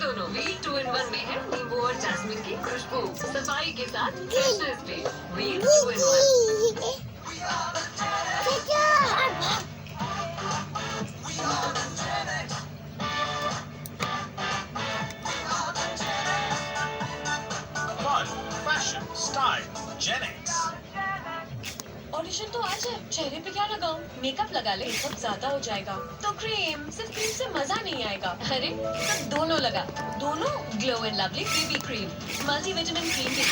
दोनों wheel 2-in-1 में है नींबू और जैस्मिन की खुशबू, सफाई के साथ फ्रेशनेस भी। Wheel 2-in-1। Fashion, style, Genex. Audition तो आज है, चेहरे पे क्या लगाऊं? मेकअप लगा ले, सब ज्यादा हो जाएगा। तो क्रीम, सिर्फ क्रीम से मजा नहीं आएगा। अरे तो दोनों लगा, दोनों glow and lovely baby cream, multivitamin cream की